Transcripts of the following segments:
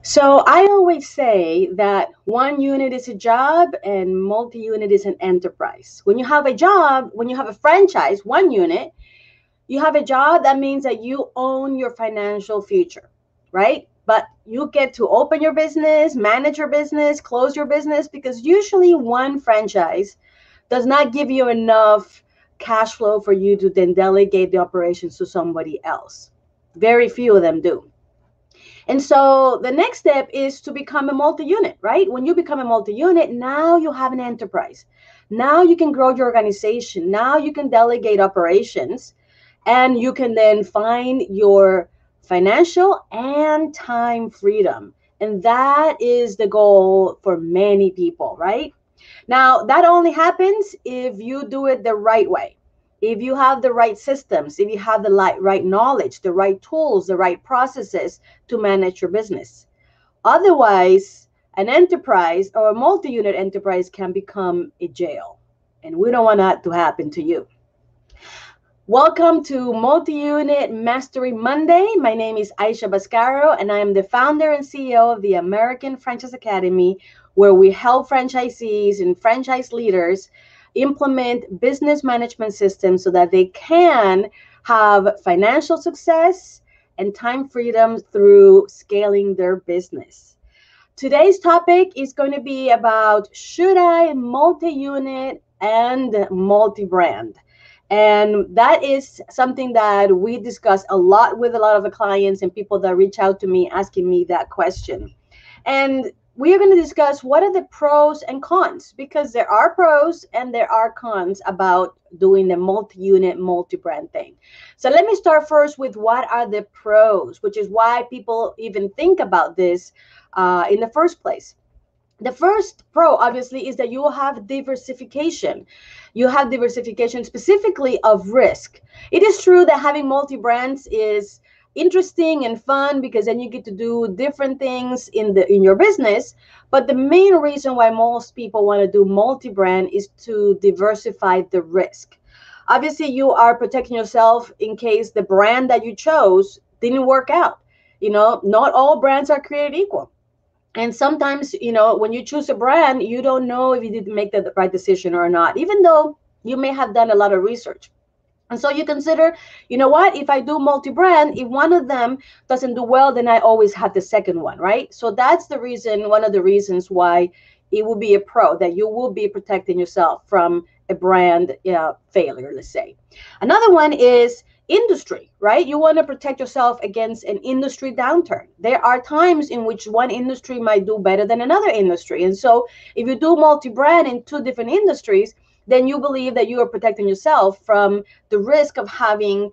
So I always say that one unit is a job and multi-unit is an enterprise. When you have a job, when you have a franchise, one unit, you have a job, that means that you own your financial future, right? But you get to open your business, manage your business, close your business, because usually one franchise does not give you enough cash flow for you to then delegate the operations to somebody else. Very few of them do. And so the next step is to become a multi-unit, right? When you become a multi-unit, now you have an enterprise. Now you can grow your organization. Now you can delegate operations and you can then find your financial and time freedom. And that is the goal for many people, right? Now, that only happens if you do it the right way. If you have the right systems, if you have the right knowledge, the right tools, the right processes to manage your business. Otherwise, an enterprise or a multi-unit enterprise can become a jail. And we don't want that to happen to you. Welcome to Multi-Unit Mastery Monday. My name is Aisha Bascaro, and I am the founder and CEO of the American Franchise Academy, where we help franchisees and franchise leaders implement business management systems so that they can have financial success and time freedom through scaling their business. Today's topic is going to be about, should I multi-unit and multi-brand? And that is something that we discuss a lot with a lot of the clients and people that reach out to me asking me that question. And we are going to discuss what are the pros and cons, because there are pros and there are cons about doing the multi-unit, multi-brand thing. So let me start first with what are the pros, which is why people even think about this in the first place. The first pro, obviously, is that you will have diversification. You have diversification specifically of risk. It is true that having multi-brands is interesting and fun because then you get to do different things in your business. But the main reason why most people want to do multi-brand is to diversify the risk. Obviously, you are protecting yourself in case the brand that you chose didn't work out. Not all brands are created equal. And sometimes, when you choose a brand, you don't know if you did make the right decision or not, even though you may have done a lot of research. And so you consider, what, if I do multi-brand, if one of them doesn't do well, then I always have the second one, right? So that's the reason, one of the reasons why it will be a pro, that you will be protecting yourself from a brand failure, let's say. Another one is industry, right? You want to protect yourself against an industry downturn. There are times in which one industry might do better than another industry. And so if you do multi-brand in two different industries, then you believe that you are protecting yourself from the risk of having,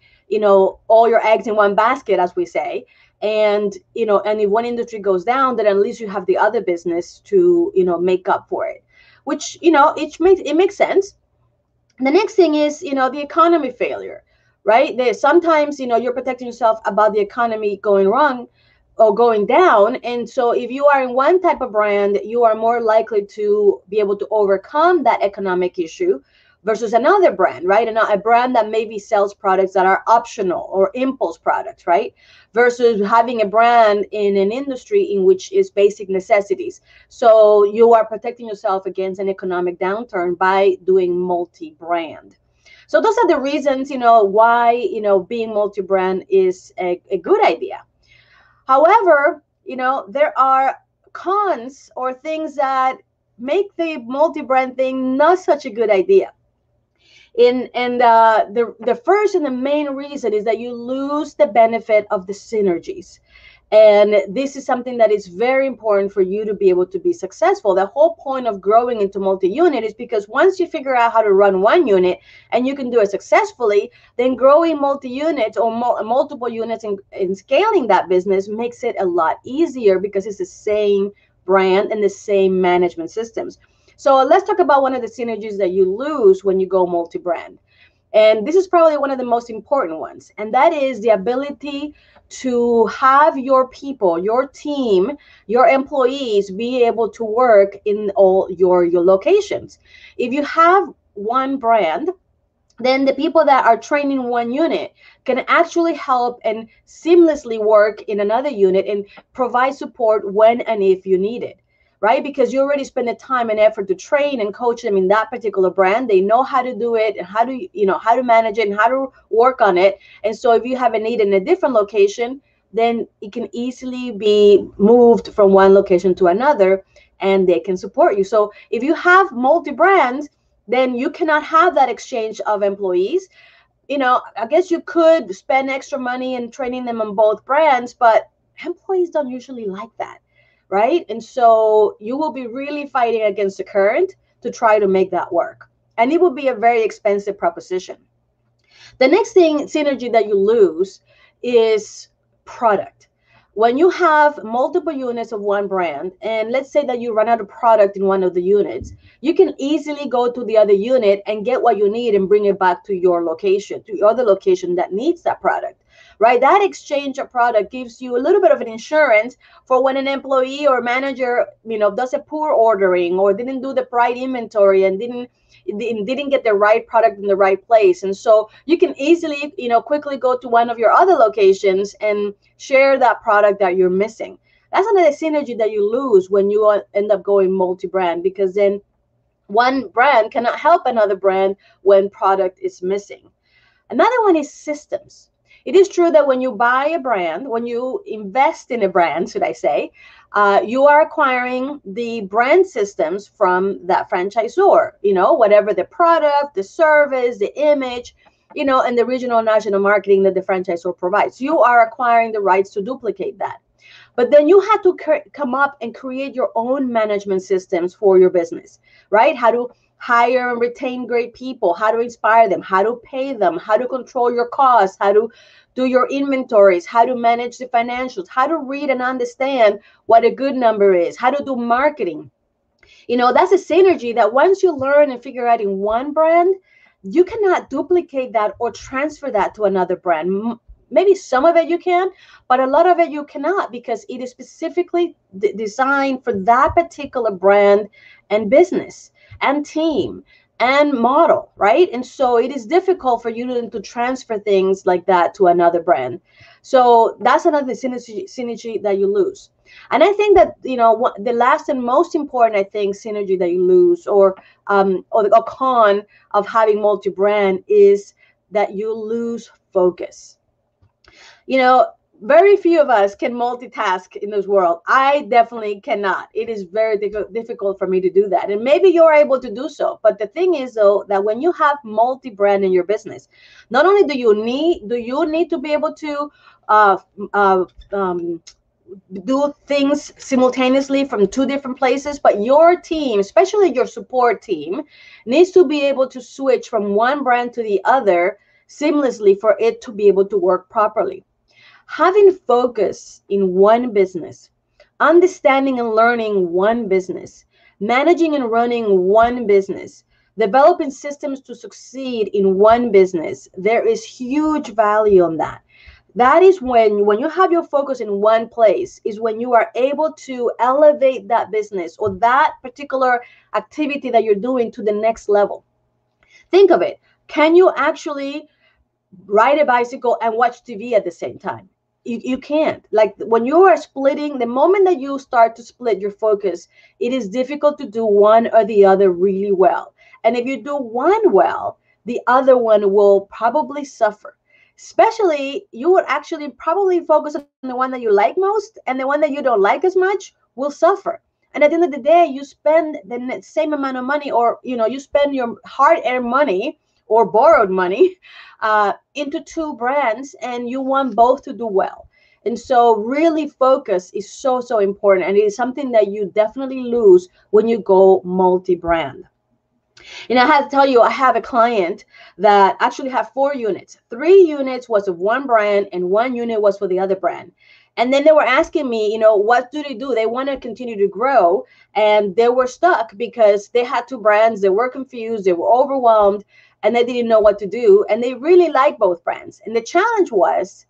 all your eggs in one basket, as we say. And, and if one industry goes down, then at least you have the other business to, make up for it, which, it makes sense. The next thing is, the economy failure, right? Sometimes, you're protecting yourself about the economy going wrong or going down. And so if you are in one type of brand, you are more likely to be able to overcome that economic issue versus another brand, right? And a brand that maybe sells products that are optional or impulse products, right? Versus having a brand in an industry in which is basic necessities. So you are protecting yourself against an economic downturn by doing multi-brand. So those are the reasons, why, being multi-brand is a good idea. However, there are cons or things that make the multi-brand thing not such a good idea. The first and the main reason is that you lose the benefit of the synergies. And this is something that is very important for you to be able to be successful. The whole point of growing into multi-unit is because once you figure out how to run one unit and you can do it successfully, then growing multi-units or multiple units and scaling that business makes it a lot easier because it's the same brand and the same management systems. So let's talk about one of the synergies that you lose when you go multi-brand. And this is probably one of the most important ones. And that is the ability to have your people, your team, your employees be able to work in all your locations. If you have one brand, then the people that are trained in one unit can actually help and seamlessly work in another unit and provide support when and if you need it, right? Because you already spend the time and effort to train and coach them in that particular brand. They know how to do it and how to, how to manage it and how to work on it. And so if you have a need in a different location, then it can easily be moved from one location to another, and they can support you. So if you have multi brands, then you cannot have that exchange of employees. I guess you could spend extra money in training them on both brands, but employees don't usually like that, right? And so you will be really fighting against the current to try to make that work. And it will be a very expensive proposition. The next thing, synergy that you lose, is product. When you have multiple units of one brand, and let's say that you run out of product in one of the units, you can easily go to the other unit and get what you need and bring it back to your location, to your other location that needs that product, right? That exchange of product gives you a little bit of an insurance for when an employee or manager, does a poor ordering or didn't do the right inventory and didn't get the right product in the right place. And so you can easily, quickly go to one of your other locations and share that product that you're missing. That's another synergy that you lose when you end up going multi-brand, because then one brand cannot help another brand when product is missing. Another one is systems. It is true that when you buy a brand, when you invest in a brand, should I say, you are acquiring the brand systems from that franchisor, whatever the product, the service, the image, and the regional national marketing that the franchisor provides. You are acquiring the rights to duplicate that. But then you have to come up and create your own management systems for your business, right? How to hire and retain great people, how to inspire them, how to pay them, how to control your costs, how to do your inventories, how to manage the financials, how to read and understand what a good number is, how to do marketing. That's a synergy that once you learn and figure out in one brand, you cannot duplicate that or transfer that to another brand. Maybe some of it you can, but a lot of it you cannot, because it is specifically designed for that particular brand and business and team and model, right? And so it is difficult for you to transfer things like that to another brand. So that's another synergy that you lose. And I think that, the last and most important, I think, synergy that you lose, or the con of having multi-brand, is that you lose focus. Very few of us can multitask in this world. I definitely cannot. It is very difficult for me to do that. And maybe you're able to do so. But the thing is, though, that when you have multi-brand in your business, not only do you need to be able to uh, uh, um, do things simultaneously from two different places, but your team, especially your support team, needs to be able to switch from one brand to the other seamlessly for it to be able to work properly. Having focus in one business, understanding and learning one business, managing and running one business, developing systems to succeed in one business, there is huge value on that. That is when you have your focus in one place, is when you are able to elevate that business or that particular activity that you're doing to the next level. Think of it. Can you actually ride a bicycle and watch TV at the same time? You can't. Like, when you are splitting, the moment that you start to split your focus, it is difficult to do one or the other really well. And if you do one well, the other one will probably suffer. Especially, you would actually probably focus on the one that you like most, and the one that you don't like as much will suffer. And at the end of the day, you spend the same amount of money, or you spend your hard-earned money or borrowed money into two brands, and you want both to do well. And so really, focus is so, so important. And it is something that you definitely lose when you go multi-brand. I have to tell you, I have a client that actually had 4 units. 3 units was of one brand and 1 unit was for the other brand. And then they were asking me, what do they do? They want to continue to grow, and they were stuck because they had 2 brands. They were confused. They were overwhelmed, and they didn't know what to do. And they really liked both brands. And the challenge was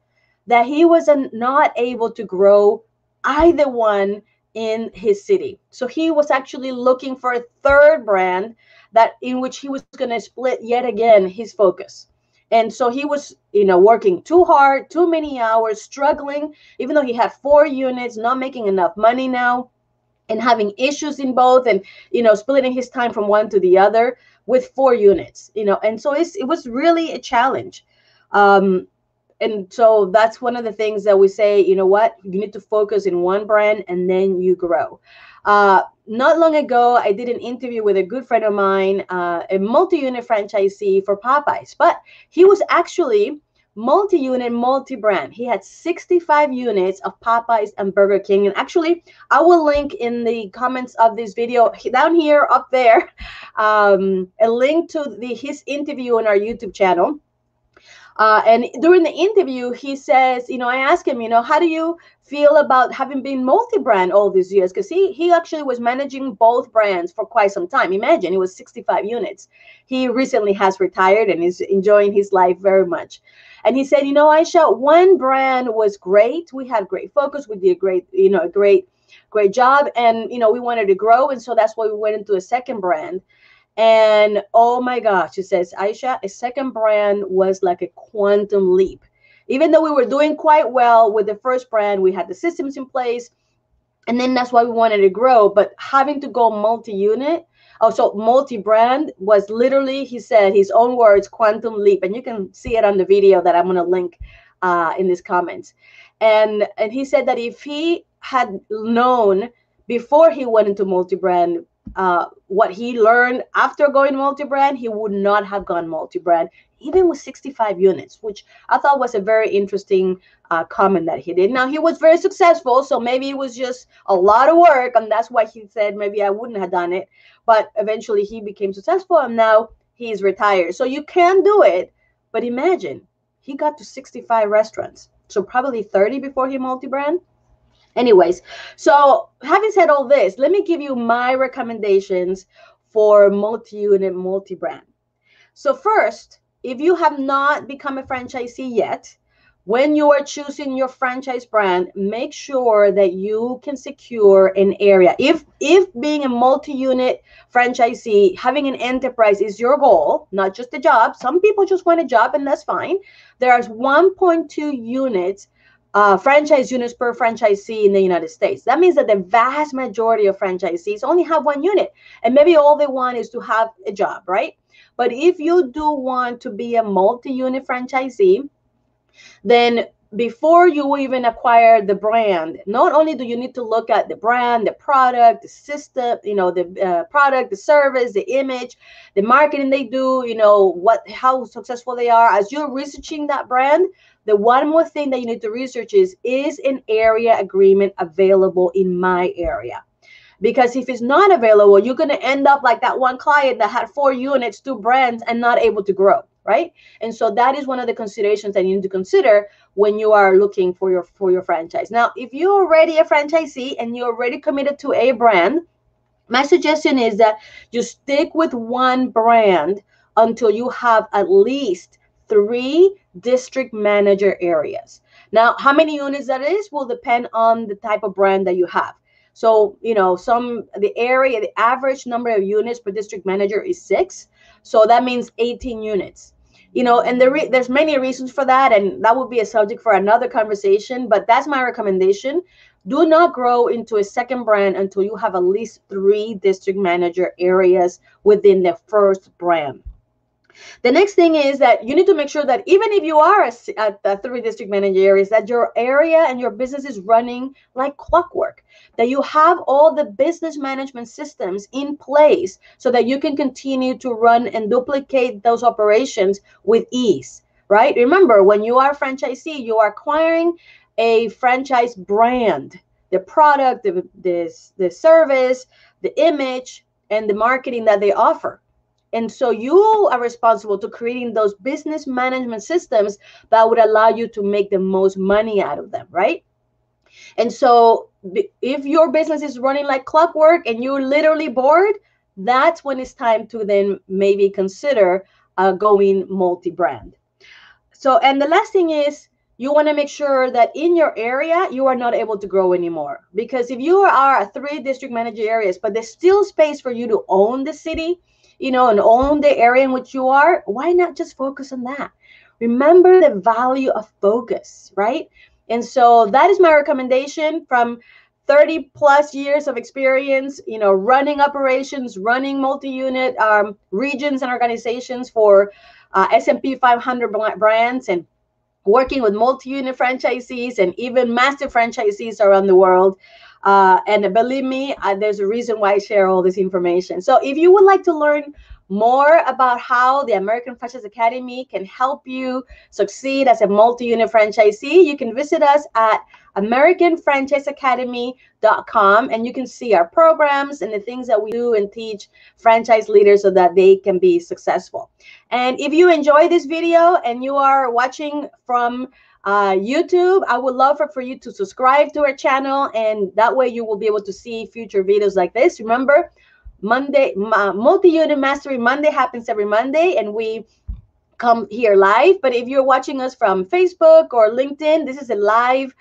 that he was not able to grow either one in his city. So he was actually looking for a third brand that in which he was going to split yet again his focus. And so he was, working too hard, too many hours, struggling, even though he had 4 units, not making enough money now, and having issues in both, and splitting his time from one to the other with 4 units. And so it was really a challenge. And so that's one of the things that we say, you know what, you need to focus in one brand and then you grow. Not long ago, I did an interview with a good friend of mine, a multi-unit franchisee for Popeyes, but he was actually multi-unit, multi-brand. He had 65 units of Popeyes and Burger King. And actually, I will link in the comments of this video, down here, up there, a link to his interview on our YouTube channel. And during the interview, he says, I asked him, how do you feel about having been multi-brand all these years? Because he actually was managing both brands for quite some time. Imagine, it was 65 units. He recently has retired and is enjoying his life very much. And he said, Aisha, one brand was great. We had great focus. We did a great job. And, we wanted to grow. And so that's why we went into a second brand. And oh my gosh, she says, Aisha, a second brand was like a quantum leap. Even though we were doing quite well with the first brand, we had the systems in place. And then that's why we wanted to grow. But having to go multi-unit, so multi-brand was literally, he said, his own words, quantum leap. And you can see it on the video that I'm going to link in these comments. And he said that if he had known before he went into multi-brand, what he learned after going multi-brand, he would not have gone multi-brand, even with 65 units, which I thought was a very interesting comment that he did. Now, he was very successful, so maybe it was just a lot of work, and that's why he said maybe I wouldn't have done it. But eventually he became successful, and now he's retired. So you can do it, but imagine, he got to 65 restaurants, so probably 30 before he multi-brand. Anyways, so having said all this, let me give you my recommendations for multi-unit, multi-brand. So first, if you have not become a franchisee yet, when you are choosing your franchise brand, make sure that you can secure an area. If being a multi-unit franchisee, having an enterprise is your goal, not just a job. Some people just want a job, and that's fine. There's 1.2 units franchise units per franchisee in the United States. That means that the vast majority of franchisees only have 1 unit, and maybe all they want is to have a job, right? But if you do want to be a multi-unit franchisee, then before you even acquire the brand, not only do you need to look at the brand, the product, the system, the product, the service, the image, the marketing they do, how successful they are. As you're researching that brand, the one more thing that you need to research is an area agreement available in my area? Because if it's not available, you're going to end up like that one client that had 4 units, 2 brands, and not able to grow, right? And so that is one of the considerations that you need to consider when you are looking for your franchise. Now, if you're already a franchisee and you're already committed to a brand, my suggestion is that you stick with one brand until you have at least 3 district manager areas. Now, how many units that is will depend on the type of brand that you have. So, the average number of units per district manager is 6. So that means 18 units. And there's many reasons for that, and that would be a subject for another conversation, but that's my recommendation. Do not grow into a second brand until you have at least 3 district manager areas within the first brand. The next thing is that you need to make sure that even if you are at the 3 district manager areas, that your area and your business is running like clockwork, that you have all the business management systems in place so that you can continue to run and duplicate those operations with ease, right? Remember, when you are a franchisee, you are acquiring a franchise brand, the product, the service, the image, and the marketing that they offer. And so you are responsible to creating those business management systems that would allow you to make the most money out of them, right? And so if your business is running like clockwork and you're literally bored, that's when it's time to then maybe consider going multi-brand. So, and the last thing is, you want to make sure that in your area you are not able to grow anymore. Because if you are a 3 district manager areas, but there's still space for you to own the city, and own the area in which you are, why not just focus on that? Remember the value of focus, right? And so that is my recommendation from 30 plus years of experience, running operations, running multi-unit regions and organizations for S&P 500 brands, and working with multi-unit franchisees and even master franchisees around the world. And believe me, there's a reason why I share all this information. So if you would like to learn more about how the American Franchise Academy can help you succeed as a multi-unit franchisee, you can visit us at AmericanFranchiseAcademy.com, and you can see our programs and the things that we do and teach franchise leaders so that they can be successful. And if you enjoy this video and you are watching from YouTube, I would love for you to subscribe to our channel, and that way you will be able to see future videos like this. Remember, Multi-Unit Mastery Monday happens every Monday, and we come here live. But if you're watching us from Facebook or LinkedIn, this is a live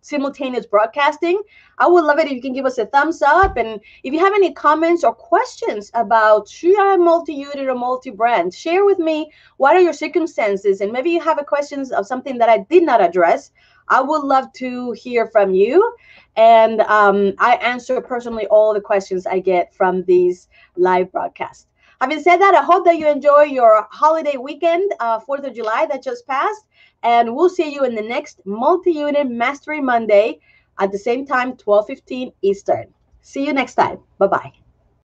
simultaneous broadcasting. I would love it if you can give us a thumbs up. And if you have any comments or questions about should I multi-unit or multi-brand, share with me what are your circumstances, and maybe you have a questions of something that I did not address. I would love to hear from you. And I answer personally all the questions I get from these live broadcasts. Having said that, I hope that you enjoy your holiday weekend, 4th of July that just passed. And we'll see you in the next Multi-Unit Mastery Monday at the same time, 12:15 Eastern. See you next time. Bye-bye.